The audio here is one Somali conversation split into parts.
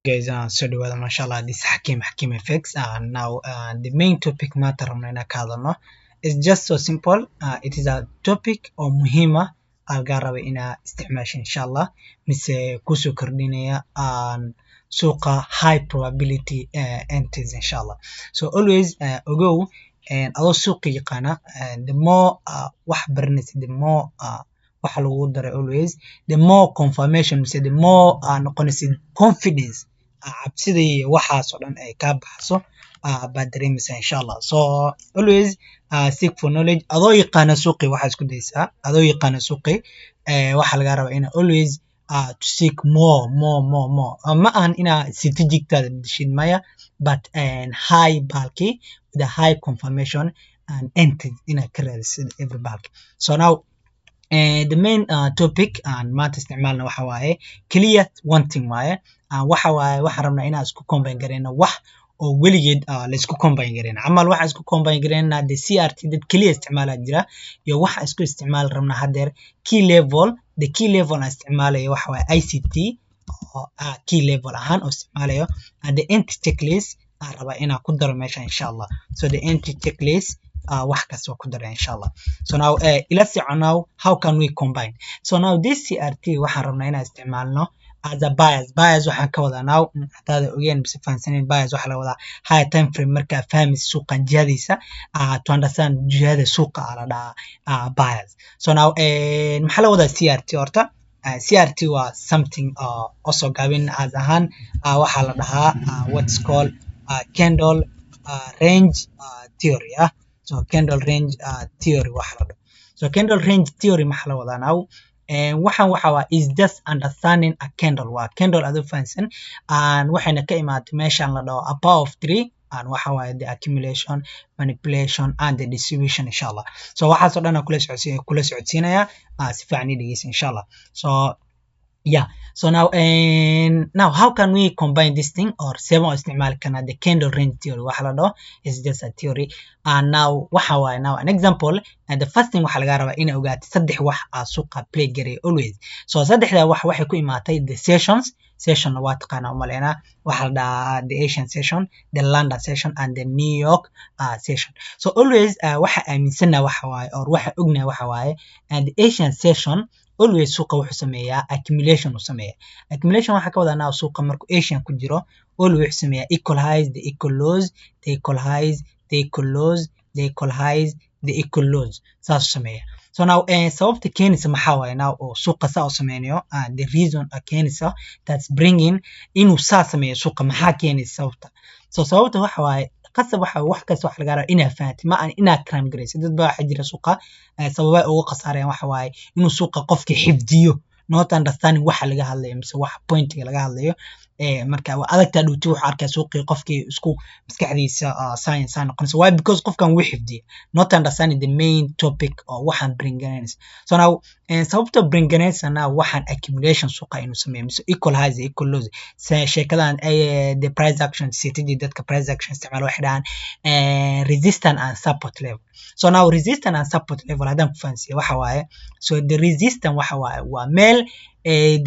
Guys, so do mashallah this Hakim effects. Now the main topic matter no is just so simple. It is a topic or muhima algarawa ina isticmaasha inshallah mise kusoo kordhinaya suuqa high probability entries inshallah. So always ogow adoo suuqa yaqaana the more wax baranaysa the more waxa lagu daray always the more confirmation mise the more noqonaysa confidence cabsida iyo waxaas oo dhan ay ka baxso baad dareemaysaa inshallah. So always seek for knowledge adoo yaqaana suuqi waxa isku daysaa adoo yaqaana suuqi waxa laga rabaa ina always to seek more ma aan ina strategic taada dishid maya but high bulky with a high confirmation and entry ina ka raadisid every bulk. So now the main topic maanta isticmaalna waxa waaye clear one thing waaye waxa waaye waxa rabnaa inaan isku combine gareyno wax oo weligeed la isku combine gareyno camal waxa isku combine gareyna the Crt dad clear isticmaala jira iyo waxa isku isticmaal rabnaa hadeer key level the key level aan isticmaalayo waxa waaye ICT key level ahaan oo isticmaalayo the entry checklist raba inaan ku daro meesha inshallah. So the entry checklist wax kasta ku daray inshallah. So now let's see now how can we combine. So now this Crt waxaan rabnaa inaan isticmaalno as a bias waxaan ka wadaa now hadaad ogeen bisi fahansanin bias waxa la wadaa high time frame marka fahmis suuqan jihadiisa to understand jihada suuqa la dhahaa bias. So now maxaa la wadaa Crt horta Crt waa something also gaabin as ahaan waxa la dhahaa what's called candle range theory. So candle range theory waxa la dhaho. So candle range theory maxaa la wadaa now waxaan waxa waa is just understanding a candle waa candle adoo fahansan waxayna ka imaatay meeshan la dhaho a power of 3 and waxa waaye the accumulation manipulation and the distribution inshallah. So waxaas oo dhan kula socodsiinaya si fiican dhegeysa inshallah. So yeah, so now how can we combine this thing or seven isticmaal kana the candle range theory waxa la dhaho is just a theory and now waxa waaye now an example and the first thing waxa laga rabaa in ogaatid saddex wax suuqa play garay always. So saddexda wax waxay ku imaatay the session waa taqaana umaleena waxa la dhahaa the Asian session the London session and the New York session. So always waxa aaminsana waxa waaye or waxa ogna waxa waaye and the Asian session always suuqa wuxuu sameeyaa accumulation uu sameeyaa accumulation waxa ka wadaa suuqa markuu Asian ku jiro always wuxuu sameeyaa equal highs the equal lows the equal highs the equal lows the equal highs the equal lows saas sameeyaa. So now sababta keenaysa maxaa waaye now oo suuqa saa u sameeyo the reason keenaysa that's bringing inuu saa sameeyo suuqa maxaa keenaysa sababta. So sababta waxa waaye qasab waxa wax kasta wax laga rabo inaa fahanti ma aan inaa kram gareysid dad baa waxa jira suuqa sababay ugu qasaareen waxa waaye inuu suuqa qofka xifdiyo not understanding waxa laga hadlayo mise wax pointiga laga hadlayo marka waa adagta dhuuti waxa arkay suuqii qofkii isku maskaxdiisa science noqonaysa why because qofkan wuu xifdiyo not understanding the main topic or waxaan bringanaysa. So now sababta bringanaysa now waxaan accumulation suuqa inuu sameeyo mise equal highs equal lows sheekadan the price action strategy dadka price action isticmaal waxay dhahan resistance and support level. So now resistance and support level hadaan ku fahansiyo waxa waaye so the resistance waxa waaye waa meel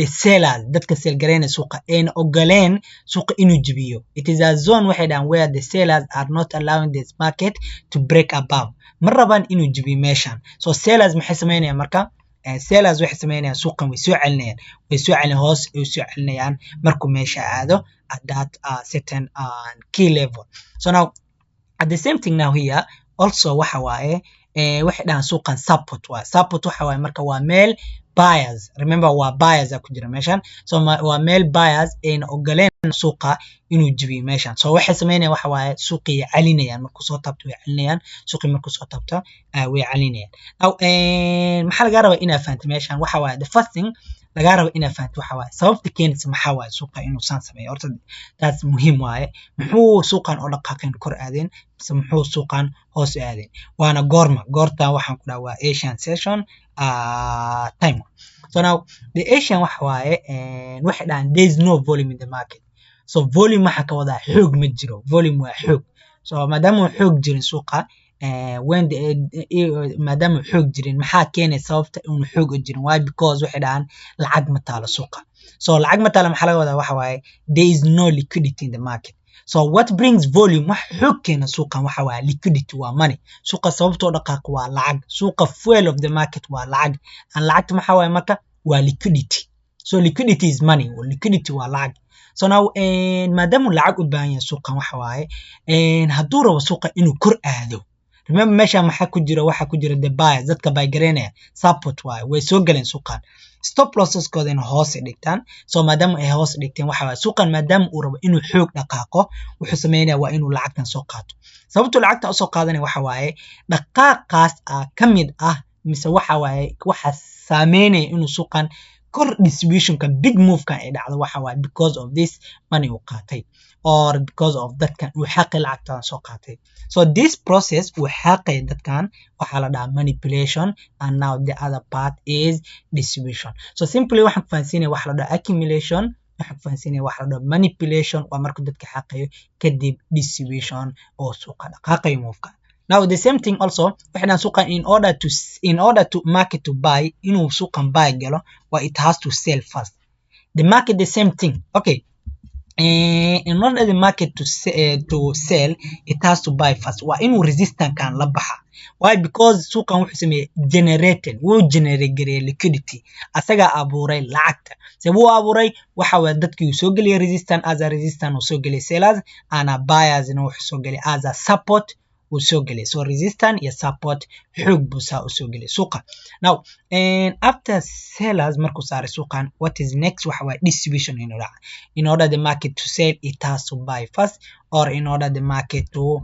the sellers dadka sell gareena suuqa een ogoleen suuqa inuu jibiyo it is a zone waxay dhahan where the sellers are not allowing this market to break above ma rabaan inuu jibiyo meeshan. So sellers maxay sameynayaan marka sellers waxay sameynayaan suuqan way soo celinayaan hoos ay soo celinayaan markuu meesha aado at that certain key level. So now at the same thing now here also waxa waaye waxay dhahan suuqan support waxa waaye marka waa meel buyers remember waa buyers ku jira meeshan. So waa meel buyers een ogoleen suuqa inuu jibiyo meeshan. So waxay sameynayaan waxa waaye suuqii calinayaan markuu soo taabto way calinayaan suuqii markuu soo taabto way calinayaan. Now maxaa laga rabaa inaa fahanto meeshan waxa waaye the first thing laga rabo inaa fahanto waxa waaye sababta keenaysa maxaa waaye suuqa inuu saan sameeyo horta taas muhiim waaye muxuu suuqan oo dhaqaaqeen kor aadeen mise muxuu suuqan hoos aadeen waana goorta waxaan ku dhahaa waa Asian session time. So now the Asian waxa waaye waxay dhahan there is no volume in the market. So volume waxa ka wadaa xoog ma jiro volume waa xoog. So maadaama xoog jirin suuqa when maadaama xoog jirin maxaa keenay sababta inuu xoog jirin why because waxay dhahaan lacag ma taalo suuqa so lacag ma taalo maxaa laga wadaa waxa waaye there is no liquidity in the market so what brings volume wax xoog keena suuqan waxa waaye liquidity waa money suuqa sababtoo dhaqaaq waa lacag suuqa fuel of the market waa lacag aan lacagta maxaa waaye marka waa liquidity so liquidity is money liquidity waa lacag so now maadaama lacag u baahan yahay suuqan waxa waaye hadduu rabo suuqa inuu kor aado remember meesha waxa ku jira the buyers dadka buy gareynaya support waaye way soo galeen suuqan stop losses koodana hoos dhigtaan so maadaama ay hoos dhigteen waxa waaye suuqan maadaama uu rabo inuu xoog dhaqaaqo wuxuu sameeyaa waa inuu lacagtan soo qaato sababtoo lacagtan soo qaadanay waxa waaye dhaqaaqaas kamid ah mise waxa waaye waxa saameynaya inuu suuqan kor distribution kan big move kan ay dhacdo waxa waaye because of this money uu qaatay or because of dadkan uu xaqi lacagtan soo qaatay so this process uu xaqay dadkan waxa la dhahaa manipulation and now the other part is distribution so simply waxaan fahansiinay waxa la dhahaa accumulation waxaan fahansiinay waxa la dhahaa manipulation waa marka dadka xaqayo kadib distribution oo suuqa dhaqaaqay move kan now the same thing also waxaan suuqan in order to market to buy inuu suuqan buy galo well it has to sell first the market the same thing okay in order the market to sell it has to buy first waa inuu resistance kan la baxa why because suuqan wuxuu sameeyay generate liquidity asaga abuuray lacagta sababuu abuuray waxa waa dadkii soo galay resistance as a resistance oo soo galay sellers ana buyers inuu wuxuu soo galay as a support soo galay so resistance iyo support xoog buu soo galay suuqa now after sellers markuu saaray suuqan what is next waxa waa distribution in order the market to sell it has to buy first or in order the market to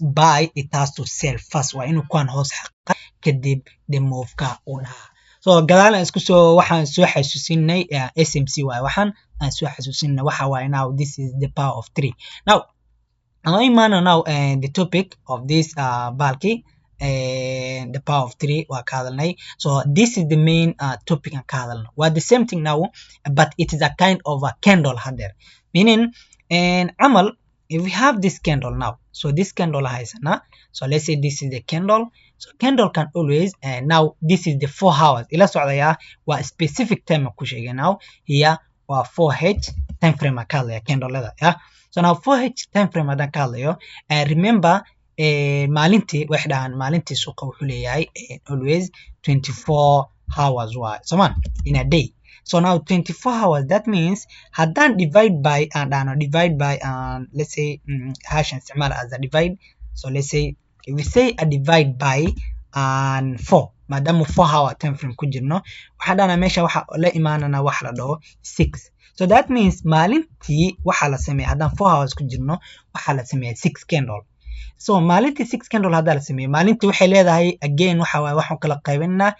buy it has to sell first waa inuu kuwan hoos xaqa kadib the move ka uu dhaha so gadaalna isku soo waxaan soo xasuusinay SMC waay waxaan aan soo xasuusinay waxa waa now this is the power of 3 now now the topic of this bulky the power of 3 waa ka hadalnay so this is the main topic aan ka hadalno waa the same thing now but it is a kind of a candle hader meaning amal if we have this candle now so this candle haysana so let's say this is the candle so candle can always now this is the 4 hours ila socdaya waa specific time ku sheegay now here waa 4h time frame ka hadlaya candle-da so now 4h time frame hadan ka hadlayo remember maalintii maalintii suuqa wuxuu leeyahay always 24 hours waa soman in a day so now 24 hours that means hadan divide by let's say hash isticmaal as a divide so let's say if we say a divide by 4 maadaama 4 hour time frame ku jirno waxa dhana meesha waxa la imaanana wax la dhaho 6 so that means maalintii waxa la sameeyay hadan 4 hours ku jirno waxa la sameeyay 6 candle so maalintii 6 candle hada la sameeyay maalintii waxay leedahay again waxa waxaan kala qaybinaa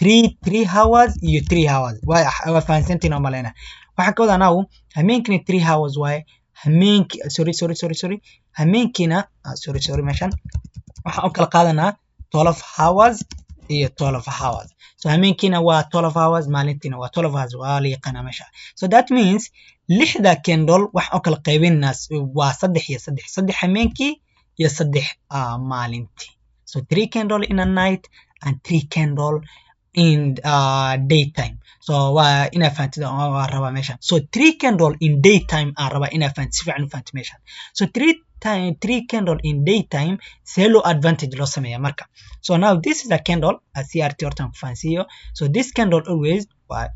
3 hours iyo 3 hours waa fahansantiin oo maleena waxa ka wadaa now hameenkina 3 hours way hameenki sorry hameenkina sorry meeshan waxa kala qaadanaa 12 hours iyo 12 hours so hameenkina waa 12 hours maalintiina waa 12 hours waa la yaqaan meesha so that means lixda candle waxa kala qaybinaa waa 3 iyo 3 hameenkii iyo 3 maalintii so 3 candle in a night and 3 candle in daytime so waa ina faantida oo raba meeshan so 3 candle in daytime raba ina faanti fiican faanti meeshan so 3 candle in daytime selo advantage loo sameeyaa marka so now this is a candle a CRT hortan ku faansiyo so this candle always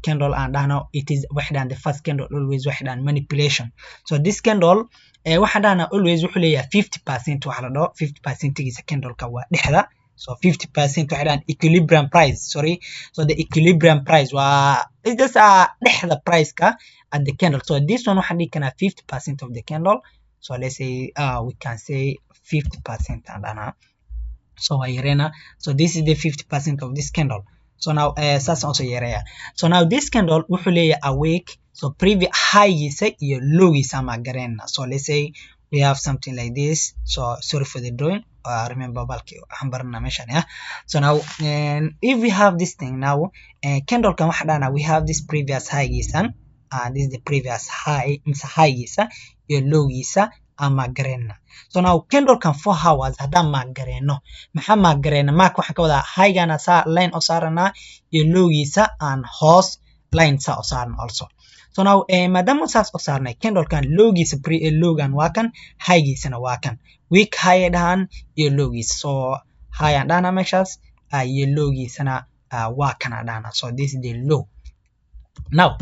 candle and dhahno it is waxdan the first candle always waxdan manipulation so this candle waxdan always wuxuu leeyahay 50% waxa la dhaho 50% giisa candle ka waa dhexda so 50% waxdan equilibrium price so the equilibrium price waa is just dhexda price ka at the candle so this one waxa dhigi kana 50% of the candle so let's say we can say 50% and so yarena so this is the 50% of this candle so now that's also yaraya so now this candle wuxuu leeyahay awake so previous high giisa iyo low giisa ma garena so let's say we have something like this so sorry for the drawing remember balki waxaan barana meeshan so now if we have this thing now candle kan waxa dhana we have this previous high giisa this is the previous high giisa iyo low giisa mark gareyna. So now candle can 4 hours hadaan mark gareyno maxaa mark gareyna mark waxaan ka wadaa high gana saa line oo saarana iyo lowgiisa aan hoos line saa oo saarna also. So now maadaama saas oo saarnay candle kan lowgiisa lowgan waa kan high giisana waa kan week high dhahan iyo lowgiisa. So high aan dhahna meeshaas iyo lowgiisana waa kan aan dhahna. So this is the low. Now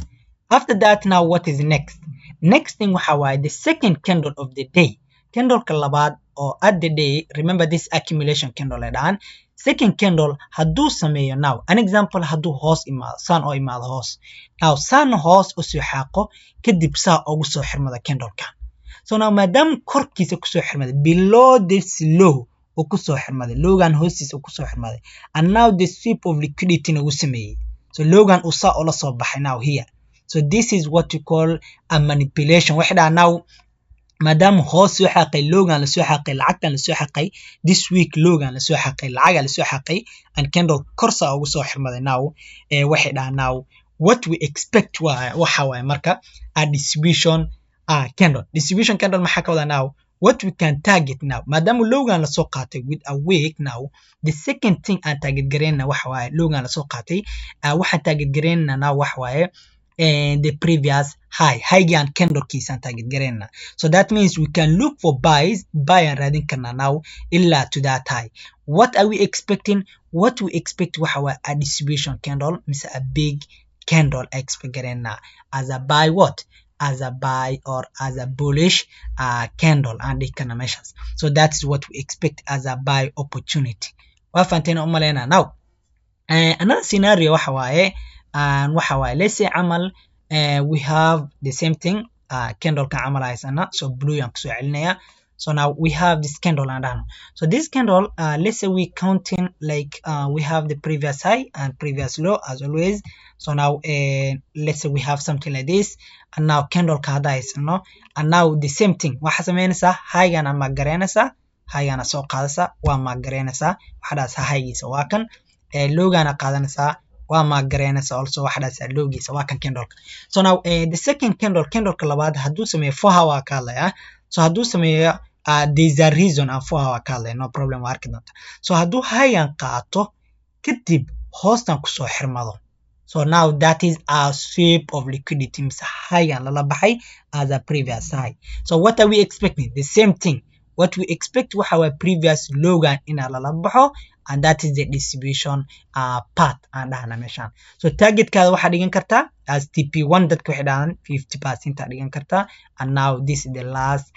after that, now what is next? Next thing waxa waaye the second candle of the day. Candle ka labaad oo at the day, remember this accumulation candle ay dhahan. Second candle hadduu sameeyo now an example hadduu hoos imaado saan oo imaado hoos. Now saan hoos u soo xaaqo kadib saa ugu soo xirmada candle kan. So now maadaama korkiisa ku soo xirmaday below this low oo ku soo xirmaday lowgan hoostiisa oo ku soo xirmaday and now the sweep of liquidity na uu sameeyay. So lowgan uu saa oo la soo baxay now here. So this is what you call a manipulation. Waxa dhaha now maadaama hoos soo xaqay lowgan la soo xaqay lacagtan la soo xaqay this week lowgan la soo xaqay lacaga la soo xaqay and candle korsa ugu soo xirmaday now waxa dhaha now what we expect waxa waaye marka a distribution candle. Distribution candle maxaa ka wada now what we can target now maadaama lowgan la soo qaatay with a week now the second thing aan target gareyna waxa waaye lowgan la soo qaatay waxa target gareyna now waxa waaye the previous high gaan candle kiisan target gareyna. So that means we can look for buy and raadin karna now illa to that high. What are we expecting? What we expect waxa waaye a distribution candle mise a big candle expect gareyna as a buy what as a buy or as a bullish candle and they can measures. So that's what we expect as a buy opportunity. Wafanteena umalena now another scenario waxa waaye and waxa waaye let's say amal we have the same thing candle ka amal haysana so blue yan kusoo celinaya. So now we have this candle and down. So this candle let's say we counting like we have the previous high and previous low as always. So now let's say we have something like this and now candle ka hada haysano and now the same thing waxa sameynaysa high gana ma gareynaysa high gana soo qaadaysa waa ma gareynaysa waxaas high giisa waa kan low gana qaadanaysa waa ma gareynaysa also waxaas low giisa waa kan candle. So now the second candle ka labaad hadduu sameeyo 4 hour ka hadlaya. So hadduu sameeyo there's a reason and 4 hour ka hadlaya no problem waa arki doonta. So hadduu high gan qaato kadib hoostan ku soo xirmado. So now that is a sweep of liquidity mise high gan lala baxay as a previous high. So what are we expecting? The same thing. What we expect waxa waa previous low gan ina lala baxo and that is the distribution path aan dhahna meeshan. So target kaada waxa dhigan kartaa as TP1 dadka waxay dhahan 50% dhigan kartaa and now this is the last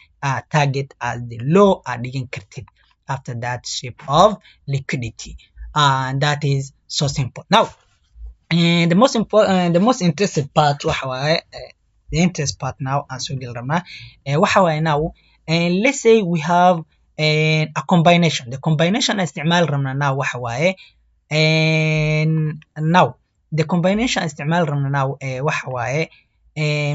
target as the low dhigan kartid after that shape of liquidity and that is so simple. Now the most interested part waxa waaye the interest part now aan soo gal rabnaa waxa waaye now let's say we have a combination. The combination isticmaal rabna now waxa waaye now the combination isticmaal rabna now waxa waaye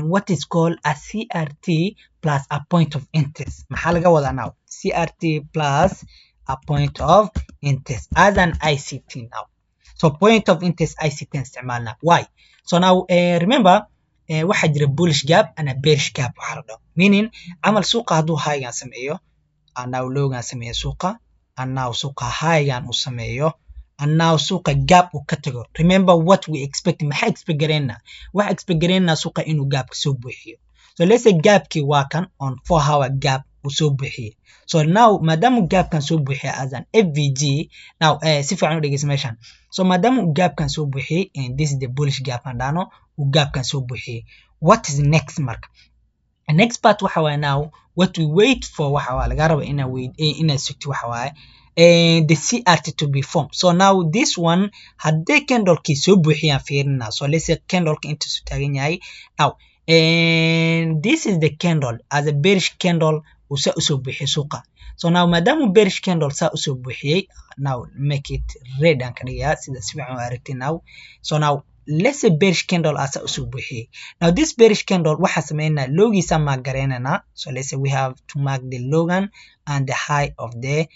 what is called a CRT plus a point of interest. Maxaa laga wadaa now CRT plus a point of interest as an ICT now. So point of interest ICT isticmaalna. Why? So now remember waxa jira bullish gap and a bearish gap waxa la dhaho meaning amal suuqa hadduu high gan sameeyo and now low gan sameeyo suuqa and now suuqa high gan uu sameeyo and now suuqa gap uu ka tago. Remember what we expect maxaa expect gareyna waxa expect gareyna suuqa inuu gap soo buuxiyo. So let's say gap ki waa kan on 4 hour gap uu soo buuxiyo. So now maadaama gap kan soo buuxiyo as an FVG now si fiican u dhageyso meeshan. So maadaama gap kan soo buuxiyo and this is the bullish gap and dano gap kan soo buuxiyo. What is next mark? The next part waxa waaye now what we wait for waxa waa laga rabo ina sugto waxa waaye the CRT to be formed. So now this one hadday candle ki soo buuxiyaan fiirina. So let's say candle ka inta soo taagan yahay now and this is the candle as a bearish candle uu saa usoo buuxiyo suuqa. So now maadaama bearish candle saa usoo buuxiyay now make it red aan ka dhigaa sida si fiican u aragtay now. So now let's say bearish candle asa usoo buuxiyay. Now this bearish candle waxa sameynaa lowgiisa ma gareynana. So let's say we have to mark the low gan and the high of the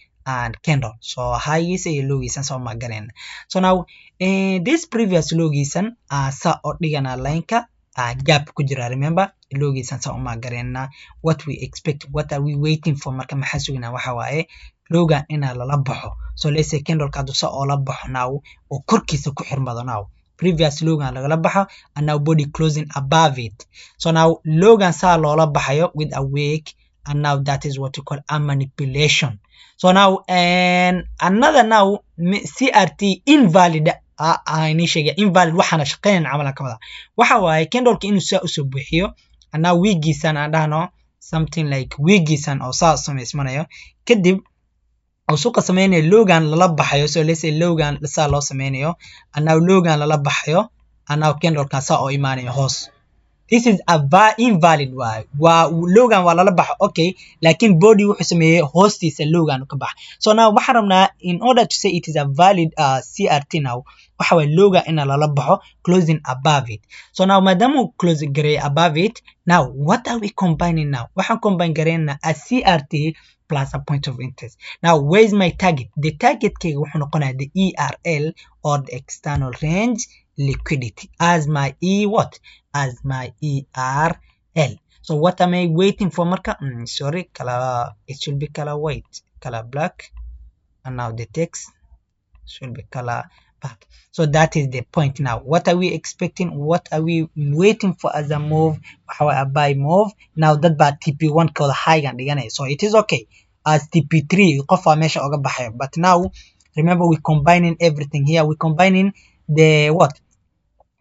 candle. So high giisa iyo low giisa soo ma gareyna. So now this previous low giisan sa oo dhigana line ka gap ku jira. Remember lowgiisan sa uma gareena what we expect, what are we waiting for. Marka maxaa sugnaa waxa waaye lowgan ina lala baxo. So let's say candle ka dusa oo la baxo now oo korkiisa ku xirmado now. Previous lowgan lagala baxo and now body closing above it. So now lowgan saa loola baxayo with a wick, and now that is what we call a manipulation. So now another now CRT invalid ini sheegay invalid waxana shaqeyn camalan ka wada waxa waaye candleka inuu saa usoo buuxiyo and now wigiisan aan dhahno something like wigiisan oo saa sameysmanayo kadib oo suuqa sameynayo lowgan lala baxayo. So let's say lowgan saa loo sameynayo and now lowgan lala baxayo and now candleka saa oo imaanayo hoos. This is a invalid way. Lowgan waa lala baxo okay, laakiin body wuxuu sameeyay hoostiisa lowgan ka bax. So now waxaan rabnaa in order to say it is a valid CRT now waxa way lowgan in lala baxo closing above it. So now maadaama closing gray above it, now what are we combining now? Waxaan combine gareynaa a CRT plus a point of interest. Now where is my target? The target kayga wuxuu noqonayaa the ERL or the external range liquidity as my as my ERL. So what am I waiting for marka? Sorry, color, it should be color white, color black, and now the text should be color black. So that is the point. Now what are we expecting? What are we waiting for as a move? How a buy move? Now that bad TP1 called high and so it is okay as TP3 measure oga baxayo. But now remember we combining everything here. We combining the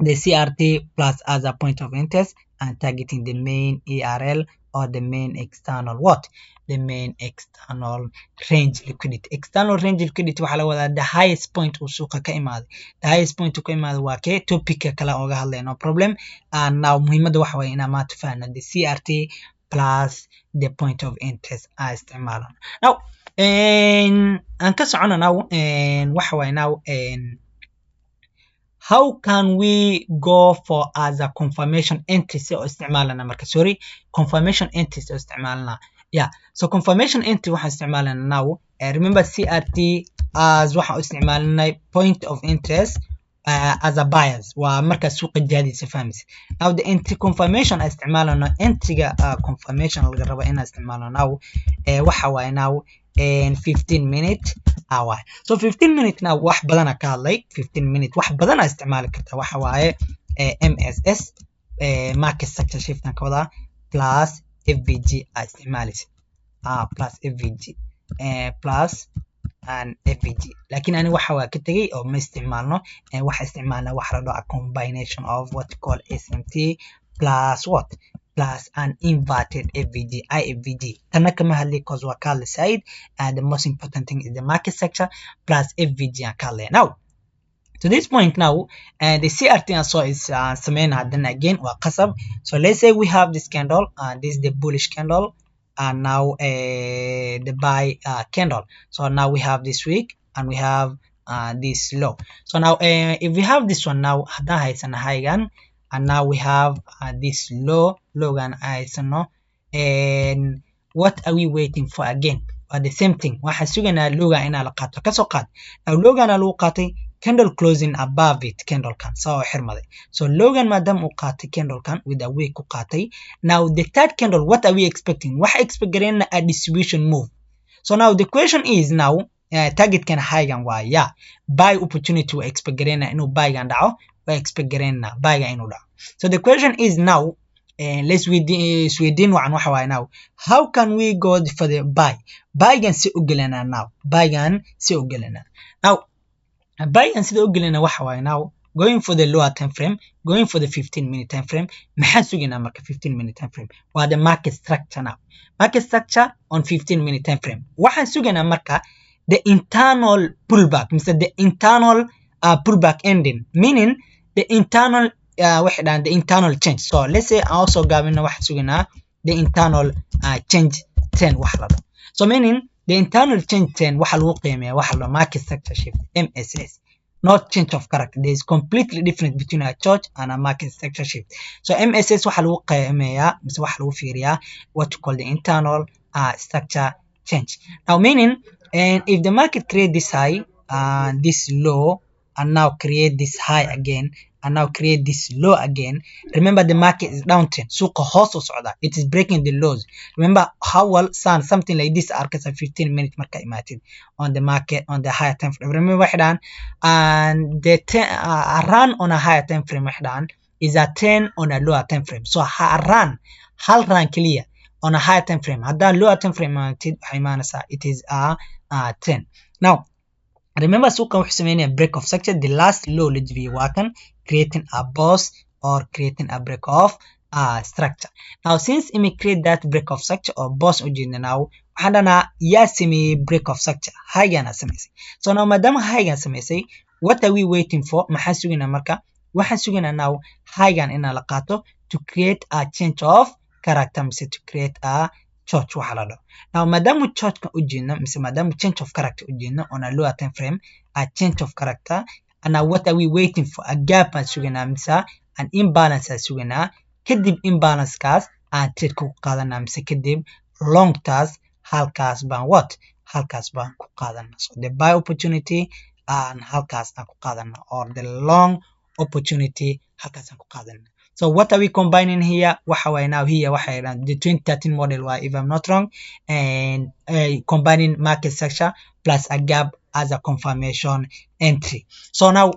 the CRT plus as a point of interest and targeting the main ERL or the main external the main external range liquidity. External range liquidity waxa la wadaa the highest point uu suuqa ka imaaday. The highest point uu ka imaaday waa kee topic kala oga hadlay no problem. And now muhiimada waxa way ina ma tafahna the CRT plus the point of interest as isticmaalana. Now aan ka socona now waxa way now how can we go for as a confirmation entry oo isticmaalana marka sorry confirmation entry oo isticmaalana. Yeah, so confirmation entry waxaan isticmaalana now remember CRT as waxaan isticmaalnay point of interest as a buyers waa marka suuqa jaadiisa fahmaysa. Now the entry confirmation isticmaalana entryga confirmation laga rabo in isticmaalana now waxa way now 15 minute hour. So 15 minute now wax badan ka hadlay 15 minute wax badan isticmaali kartaa waxa waaye MSS market structure shift ka wada plus FVG isticmaalis plus FVG plus and FVG laakiin ani waxa waa ka tagay oo ma isticmaalno waxa isticmaalna wax la dhaho a combination of what called SMT plus plus an inverted FVG, IFVG. Tana kama hadli cause wa kala side and the most important thing is the market sector plus FVG and kala. Now to this point now the CRT and so is samena then again wa qasab. So let's say we have this candle and this is the bullish candle and now the buy candle. So now we have this week and we have this low. So now if we have this one now hadan haysan haygan and now we have this logan isano and what are we waiting for again? The same thing waxa suganaa logan ina la qaato ka soo qaad. Now logan lagu qaatay candle closing above it candle kan soo xirmaday. So logan madam uu qaatay candle kan with a wick ku qaatay. Now the third candle what are we expecting? Waxa expect gareyna a distribution move. So now the question is now target kan high gan waa yeah buy opportunity we expect gareyna inuu buy gan dhaco expect gareyna buy gan inuu dhaco. So the question is now let's within waxa waay now how can we go for the buy gan si u galana now buy gan si u galana now buy gan sida u galana waxa waay now going for the lower time frame, going for the 15 minute time frame. Maxaa suginaa marka 15 minute time frame waa the market structure now. Market structure on 15 minute time frame waxaan suginaa marka the internal pullback means the internal pullback ending, meaning the internal the internal change. So let's say also gaabina waxa suginaa the internal change trend wax la dhaho. So meaning the internal change trend waxa lagu qiimeeyaa waxa la market structure shift MSS, not change of character. There is completely different between a chart and a market structure shift. So MSS waxa lagu qiimeeyaa mise waxa lagu fiiriyaa what you call the internal structure change. Now meaning and if the market create this high this low and now create this high again and now create this low again. Remember the market is downtrend. Suuqa hoos u socda. It is breaking the lows. Remember how well something like this arkasa 15 minutes marka imaatid on the market on the higher time frame. Remember waxdan and the run on a higher time frame waxdan is a 10 on a lower time frame. So run hal run clear on a higher time frame. Hadda lower time frame imaatid waxay imaanaysaa it is a 10. Now remember suuqa wuxuu sameynaya break of structure. The last low la jibiyay waa kan creating a boss or creating a break of structure. Now since we create that break of structure or boss ujeedna now waxaan dhanaa yaa sameeyey break of structure haygana sameysay. So now maadaama haygan sameysay what are we waiting for? Maxaan sugaynaa marka? Waxaan sugaynaa now haygan inaa la qaato to create a change of character mise to create a church waxa la dhaho. Now maadaama churchka ujeedna mise maadaama change of character ujeedna on a lower time frame a change of character and now what are we waiting for? A gap aan sugaynaa mise an imbalance aan sugaynaa. Kadib imbalance kaas aan trade ku qaadanaa mise kadib long taas halkaas baan halkaas baan ku qaadanaa. So the buy opportunity and halkaas aan ku qaadanaa or the long opportunity halkaas aan ku qaadanaa. So what are we combining here? Waxa way now here waxa the 2013 model why if I'm not wrong and combining market structure plus a gap as a confirmation entry. So now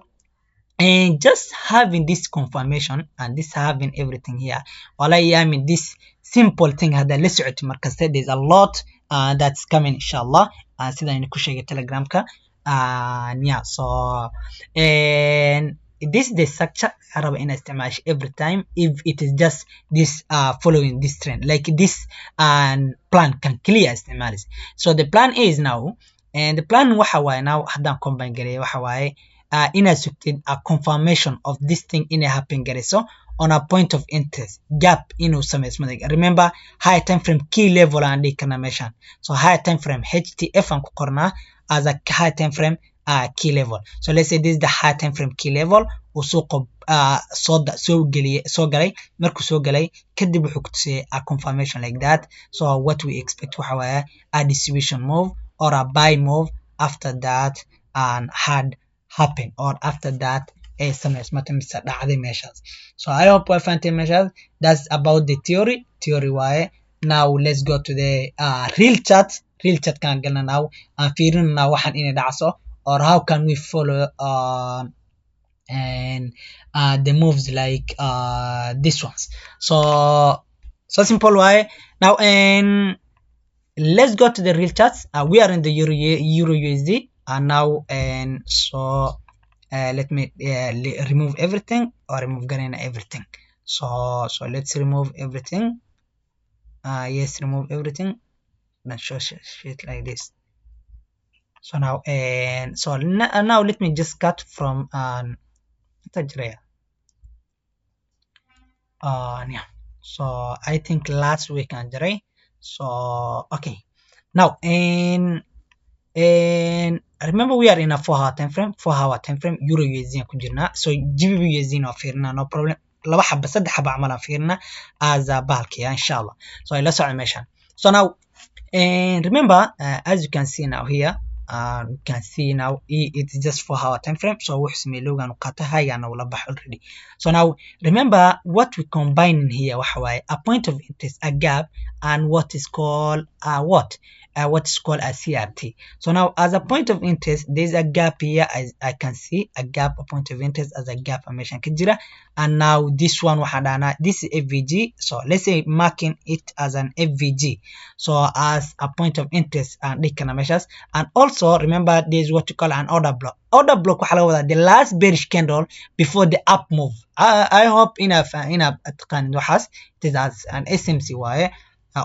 and just having this confirmation and this having everything here, all I mean this simple thing had let's marka there's a lot that's coming inshallah sida in ku sheegay telegramka yeah. So and this is the structure arab in isticmaash every time if it is just this following this trend like this and plan can clear isticmaalis. So the plan is now and the plan waxa way now hadan combine gareey waxa way inaad sugtid a confirmation of this thing inay happen garayso on a point of interest gap inuu sameysmo. Remember high time frame key level aan dhigi karnaa meeshaan. So high time frame HTF aan ku qornaa as a high time frame key level. So let's say this is the high time frame key level uu suuqa soo galay markuu soo galay kadib wuxuu ku tusiyay a confirmation like that. So what we expect waxa waaye a distribution move or a buy move after that and had happen or after that SMS mise dhacday meeshaas. So I hope you found measures. That's about the theory waaye. Now let's go to the real chat kan galna now aan fiirina waxan inay dhacso or how can we follow and the moves like this ones. So simple waaye. Now and let's go to the real charts. We are in the euro USD and now and so let me remove everything or remove everything. So let's remove everything. Yes, remove everything. Not show shit like this. So now and so now let me just cut from yeah. So I think last week Andre. So okay. Now and remember we are in a 4-hour time frame. Euro USD ku jirna. So GBP USD no fiirna no problem. laba xaba saddex xaba camal fiirna as a balki inshallah. So ila socon meeshan. So now and remember as you can see now here you can see now it's just 4-hour time frame. So wuxuu sameeyay logan qata hayana wala bax already. So now remember what we combine in here waxa waaye a point of interest, a gap, and what is called what is called a CRT. So now as a point of interest there's a gap here as I can see a gap, a point of interest as a gap formation kajira. And now this one waxadana this is FVG. So let's say marking it as an FVG, so as a point of interest and measures. And also remember there's what you call an order block. Order block waxa laga wadaa the last bearish candle before the up move. I hope enough atqaan waxaas it is as an SMC waaye.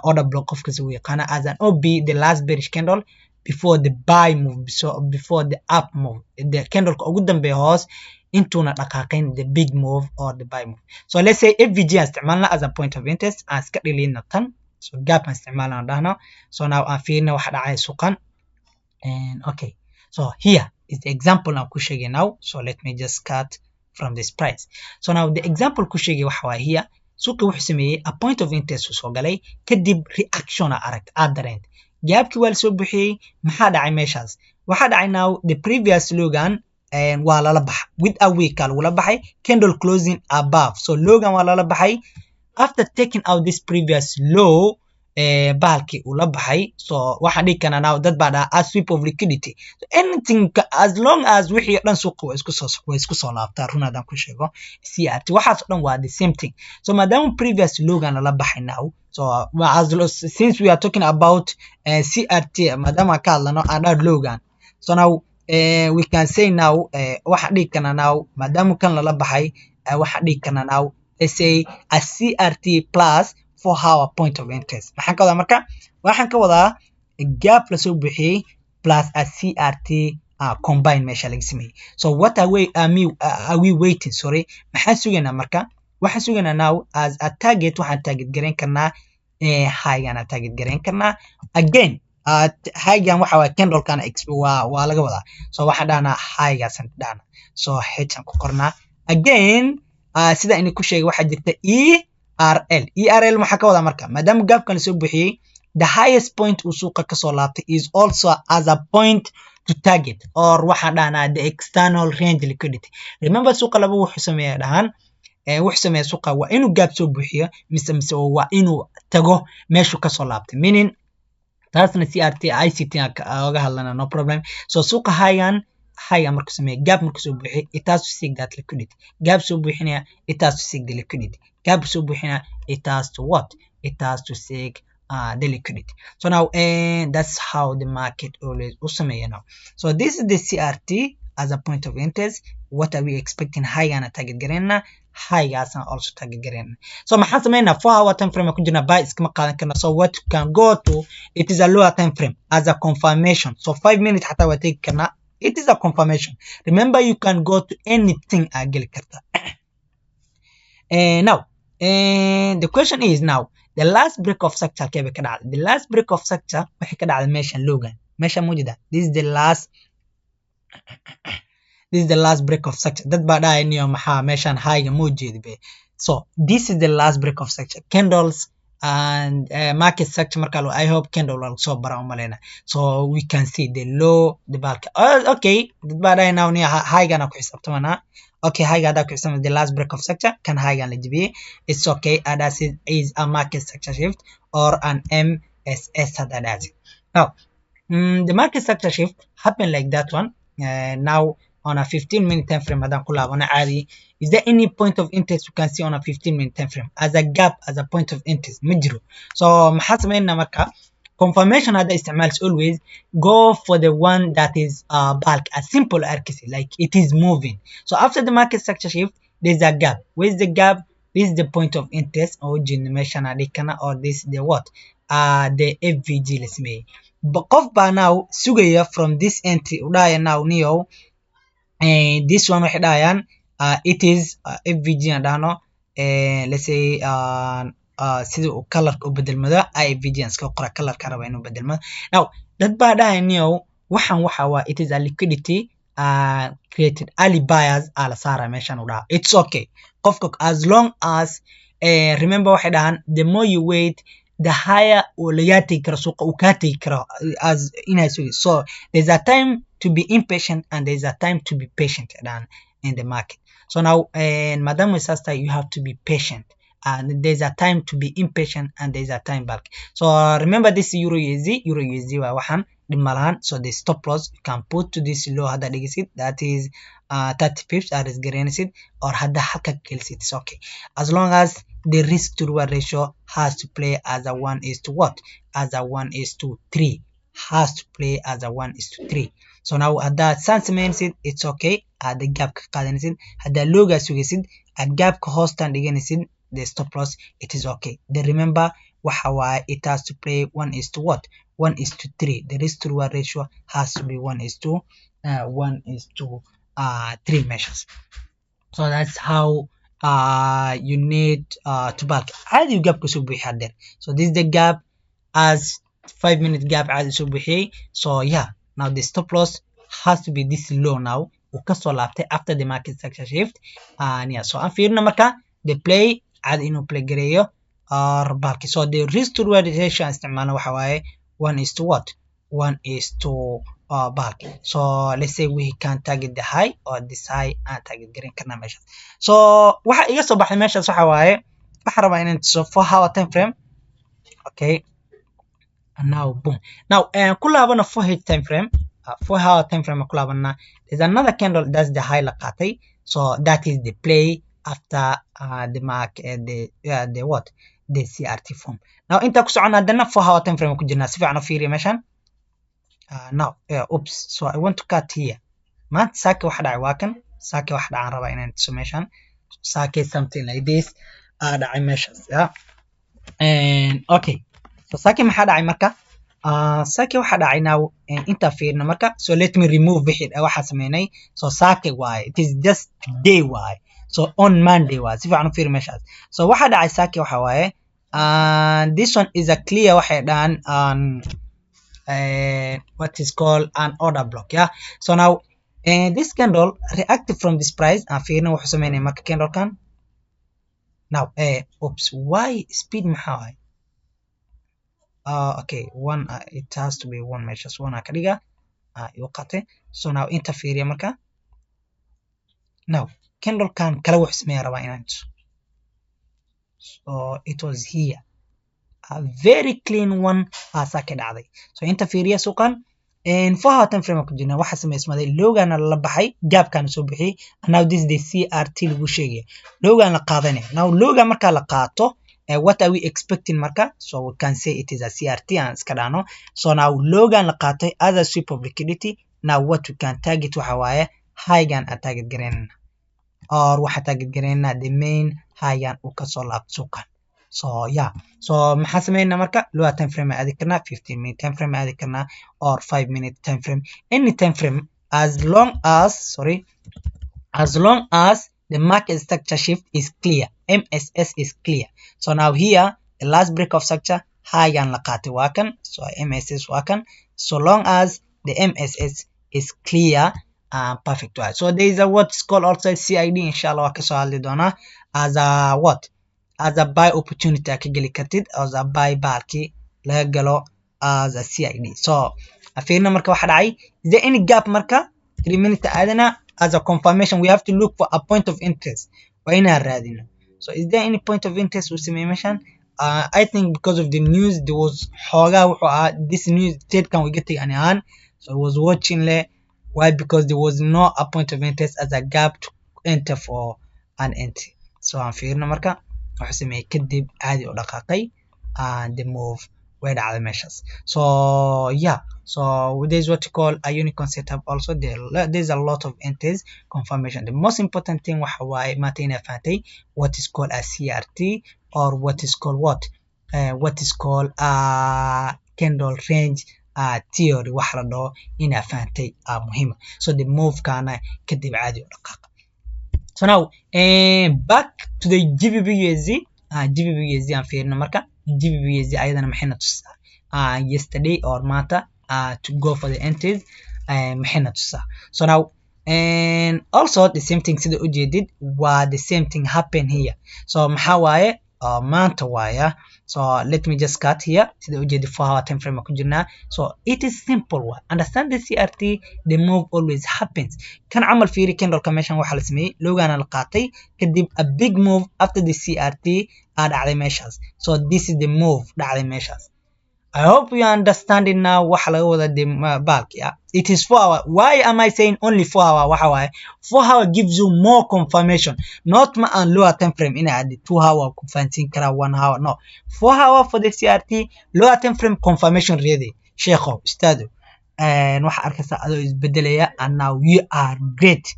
Order block of course we can as an OB the last bearish candle before the buy move, so before the up move the candle ugu dambeeyo hoos intuna dhaqaaqayn the big move or the buy move. So let's say FVG isticmaalna as a point of interest aan iska dhilina tan. So gap isticmaalna dhahna. So now aan fiirina waxa dhacay suuqan and okay. So here is the example now ku sheegay now. So let me just cut from this price. So now the example ku sheegay waxa waa here suuqa wuxuu sameeyay a point of interest soo galay kadib reaction aragta dareen gaabkii waa soo bixiyay maxaa dhacay meeshaas waxa dhacay now the previous slogan waa lala baxa with a week lagu la baxay candle closing above so lowgan waa lala baxay after taking out this previous low bahalkii uu la baxay so waxaan dhigi karnaa now dad baa dhaha a sweep of liquidity so anything as long as wixii dhan suuqa waa isku soo laabtaa run haddaan ku sheego CRT waxaas dhan waa the same thing so maadaama previous lowgan lala baxay now so since we are talking about CRT maadaama ka hadlano aan lowgan so now we can say now waxaan dhigi karnaa now maadaama kan lala baxay waxaan dhigi karnaa now let's say a CRT plus 4 hour point of interest maxaan ka wadaa marka waxaan ka wadaa gap la soo bixiyay plus a CRT combine meesha laga sameeyay so what are we waiting sorry maxaan sugaynaa marka waxaan sugaynaa now as a target waxaan target gareyn karnaa high-gan target gareyn karnaa again high-gan waxa waa candle kana waa laga wadaa so waxaan dhahnaa high-gaasan dhahnaa so hedge ku qornaa again sida inay ku sheegay waxa jirta ERL maxaa ka wadaa marka maadaama gapkan la soo bixiyay the highest point uu suuqa ka soo laabtay is also as a point to target or waxaan dhahnaa the external range liquidity remember suuqa laba wuxuu sameeyaa dhahan wuxuu sameeyaa suuqa waa inuu gap soo bixiyo mise waa inuu tago meeshu ka soo laabtay meaning taasna CRT ICT oga hadlana no problem so suuqa high-gan markuu sameeyo gap markuu soo bixiyo it has to seek that liquidity gap soo bixinaya it has to seek the liquidity gap soo bixinaya it has to what it has to seek the liquidity so now that's how the market always usameeya now so this is the CRT as a point of interest what are we expecting high-gan target garena high-gaas also target garena so maxaan sameynaa 4 hour time frame ku jirna buy iskama qaadan karna so what you can go to it is a lower time frame as a confirmation so 5 minutes xataa waa tagi karnaa it is a confirmation remember you can go to anything geli karta now the question is now the last break of sector kebe ka dhacday the last break of sector waxay ka dhacday meeshan lowgan meesha mujida this is the last break of sector dad baa dhahay niyo maxaa meeshan high-ga moo jeedi so this is the last break of sector candles and market sector marka I hope candle will so bara umalena so we can see the low the bulk okay dad baa dhahay now niyo high-ga ku xisaabtamana okay high-ga ku xisaabtamana the last break of sector kan high-ga la jibiyay it's okay and that is a market sector shift or an MSS that now the market sector shift happened like that one now on a 15-minute time frame hadan ku laabana caadi is there any point of interest you can see on a 15-minute time frame as a gap as a point of interest ma jiro so maxaa sameynaa marka confirmation hada isticmaals always go for the one that is bulk a simple RKC like it is moving so after the market structure shift there's a gap where is the gap this is the point of interest or generation adikana or this the what the FVG let's say qof baa now sugaya from this entry udaya now niyo this one waxay dhahayaan it is FVG adano let's say sida uu colorka u bedelmado IVG iska qora colorka raba inuu bedelmado now dad baa dhahayaan waxan waxa waa it is a liquidity created early buyers ala saara meeshan u dhaha it's okay qofka as long as remember waxay dhahan the more you wait the higher oo laga tagi karo suuqa uu ka tagi karo as inay so there's a time to be impatient and there's a time to be patient in the market so now madam Sasta you have to be patient and there's a time to be impatient and there's a time back so remember this euro USD waa waxan dimalahan so the stop loss you can put to this low hada dhigisid that is 30 pips is garanted or hada halka gelisid it's okay as long as the risk to reward ratio has to play as a 1:what as a 1:3 has to play as a 1:3 so now hada sense means it's okay the gap ka qaadanisid hada looga sugaysid gap ka hoostan dhiganisid the stop loss it is okay then remember waxa waa it has to play 1:what 1:3 the risk to reward ratio has to be 1:3 measures so that's how you need to back عادي you gap kusoo bixi hadeer so this is the gap as 5-minute gap عادي soo bixi so yeah now the stop loss has to be this low now uu kasoo laabtay after the market structure shift and yeah so aan fiirina marka the play عادي inuu play gareeyo or back so the risk to reward ratio isticmaalna waxa waaye 1:what 1:3 bulk. So let's say we can target the high or this high and target garin karna meesha. So waxa iga soo baxay meeshaas waxa waaye waxa rabaa inaan tuso 4 hour time frame. Okay, and now boom. Now ku laabana 4 time frame, 4 hour time frame ku laabana. There's another candle that's the high la qaatay. So that is the play after the mark the what, the CRT form. Now inta ku socona hadana 4 hour time frame ku jirna si fiican u fiiriyo meeshan. Now oops, so I want to cut here. Man sake wax dhacay waa kan, sake wax dhacaan rabaa inaan tuso meeshan. Sake something like this dhacay meeshaas, yeah. And okay, so sake maxaa dhacay marka? Sake waxa dhacay now inta fiirna marka. So let me remove wixii waxa sameynay. So sake why it is just today why, so on Monday why si fiican u fiir meeshaas. So waxa dhacay sake waxa waaye this one is a clear waxay dhahan what is called an order block, yeah. So now this candle reacted from this price and fiirna wuxuu sameynay marka candle kan. Now oops, why speed maxaa? Okay, one it has to be one measures one akadiga you cut. So now interfere marka. Now candle kan kala wax sameeya rabaa inaan. So it was here a very clean one asa ka dhacday. So interfere suuqan and 4 hour time frame ku jirna waxa sameysmaday logana la baxay gaabkan soo bixi. And now this is the CRT lagu sheegay logan la qaadanay. Now loga marka la qaato what are we expecting marka? So we can say it is a CRT and iska dhano. So now logan la qaatay as a sweep of liquidity. Now what we can target waxa waaye high gan target gareena or waxa target gareena the main high gan uu ka soo laabto suuqan. So yeah, so maxaa sameeyna marka lower time frame aadi karna, 15 minute time frame aadi karna or 5 minute time frame, any time frame as long as the market structure shift is clear, MSS is clear. So now here the last break of structure high gan la qaatay waa kan, so MSS waa kan. So long as the MSS is clear perfect. So there is a what's called also CID, inshallah waa ka soo hadli doona as a what, as a buy opportunity ka gali kartid, as a buy barki laga galo as a CID. So afiirna marka waxa dhacay, is there any gap marka 3 minute aadana as a confirmation we have to look for a point of interest wa inaan raadino. So is there any point of interest we sameey meeshan? I think because of the news there was xoogaa wuxuu ahaa this news trade kan we getting an aan, so I was watching le. Why? Because there was no a point of interest as a gap to enter for an entry. So aan fiirno marka wuxuu sameeyay kadib caadi u dhaqaaqay and the move way dhacday meeshaas. So yeah, so there is what you call a unicorn setup also. There's a lot of entries confirmation. The most important thing waxa waaye maanta inaa fahamtay what is called a CRT or what is called what is called candle range theory waxa la dhaho inaa fahamtay muhiima. So the move kana kadib caadi u dhaqaaq. So now back to the GBP/USD. GBP/USD aan fiirino marka. GBP/USD ayadana maxayna tusaa yesterday or maanta to go for the entries maxayna tusaa. So now and also the same thing sida u jeedid waa the same thing happen here. So maxaa waaye maanta waaya. So let me just cut here sida u jeedid 4 hour time frame ku jirnaa. So it is simple one. Understand the CRT, the move always happens. Kan camal fiiri candle ka meeshan waxa la sameeyay logana la qaatay kadib a big move after the CRT dhacday meeshaas. So this is the move dhacday meeshaas. I hope you understand it now waxa laga wada the bulk, yeah. It is 4 hour. Why am I saying only 4 hour? Waxa waaye 4 hour gives you more confirmation, not ma an lower time frame ina adi 2 hour ku fahansin kara 1 hour, no. 4 hour for the CRT, lower time frame confirmation really sheekho ustaado and waxa arkaysa adoo isbedelaya and now you are great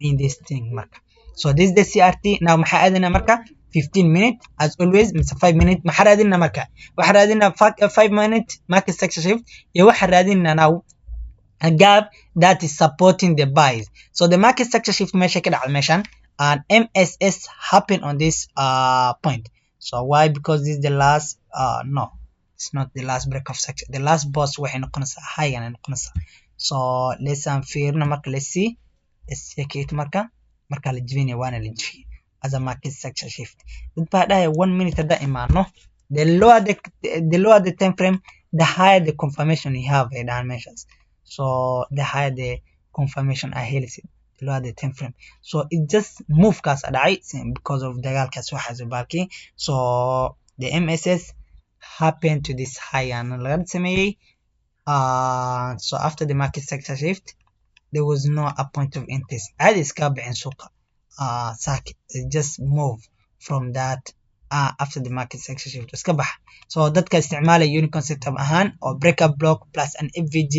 in this thing marka. So this is the CRT. Now maxaa aadana marka 15 minutes as always, 5 minutes maxaa raadina marka, waxa raadina 5 minutes market structure shift iyo waxa raadina now a gap that is supporting the buys. So the market structure shift meesha ka dhacay meeshan and MSS happen on this point. So why? Because this is the last no, it's not the last break of structure. The last boss waxay noqonaysaa high and noqonaysaa. So let's fiirna marka, let's check it marka la jibinay waana la jibiyay as a market structure shift. Dad baa dhahay 1 minute hada imaano, the lower the time frame the higher the confirmation you have ay dhahan meeshaas. so the higher the confirmation I helisay the lower the time frame. So it just move kaas dhacay because of dagaalkaas waxaas baalkii. So the MSS happened to this high and laga sameeyay. So after the market sector shift there was no a point of interest. عادي iska bixin suuqa circuit. It just move from that after the market section shift iska bax. So dadka isticmaalaya unicorn setup ahaan oo breakup block plus an FVG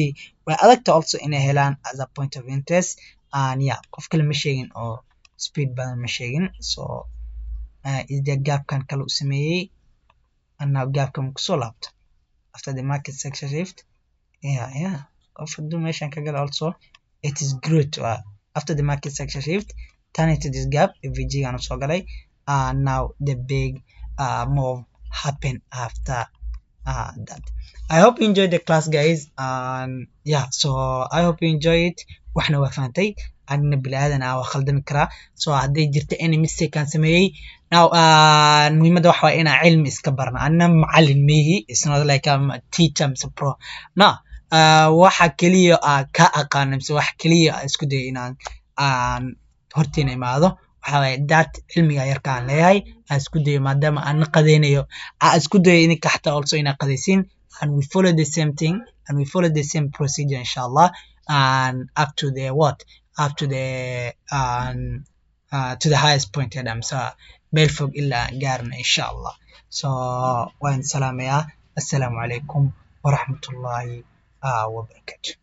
way adagta also inay helaan as a point of interest. And yeah, qof kale ma sheegin oo speed badan ma sheegin. So is the gap kan kale u sameeyay and now gap kan kusoo laabto after the market section shift. Yeah, qof haduu meeshan ka gala also it is great after the market section shift turn into this gap FVG aan soo galay. Now the big move happen after that. I hope you enjoyed the class guys, and yeah, so I hope you enjoy it. waxna waa fahantay anina bilaadan waa khaldami karaa. So haday jirto any mistake aan sameeyay now muhiimada waxa waa inaan cilmi iska barno. anina macallin mihi, it's not like I'm a teacher, I'm a pro. No, waxa kaliya ka aqaan mise wax kaliya isku day inaan horteena imaado waxa way that cilmiga yarka aan leeyahay aan isku dayo maadaama aan qadeynayo aan isku dayo in ka xataa also ina qadeysin and we follow the same thing and we follow the same procedure inshallah and up to the what up to the highest point adam so meel fog ilaa gaarna inshallah. So waan salaamaya. Assalamu alaykum wa rahmatullahi wa barakatuh.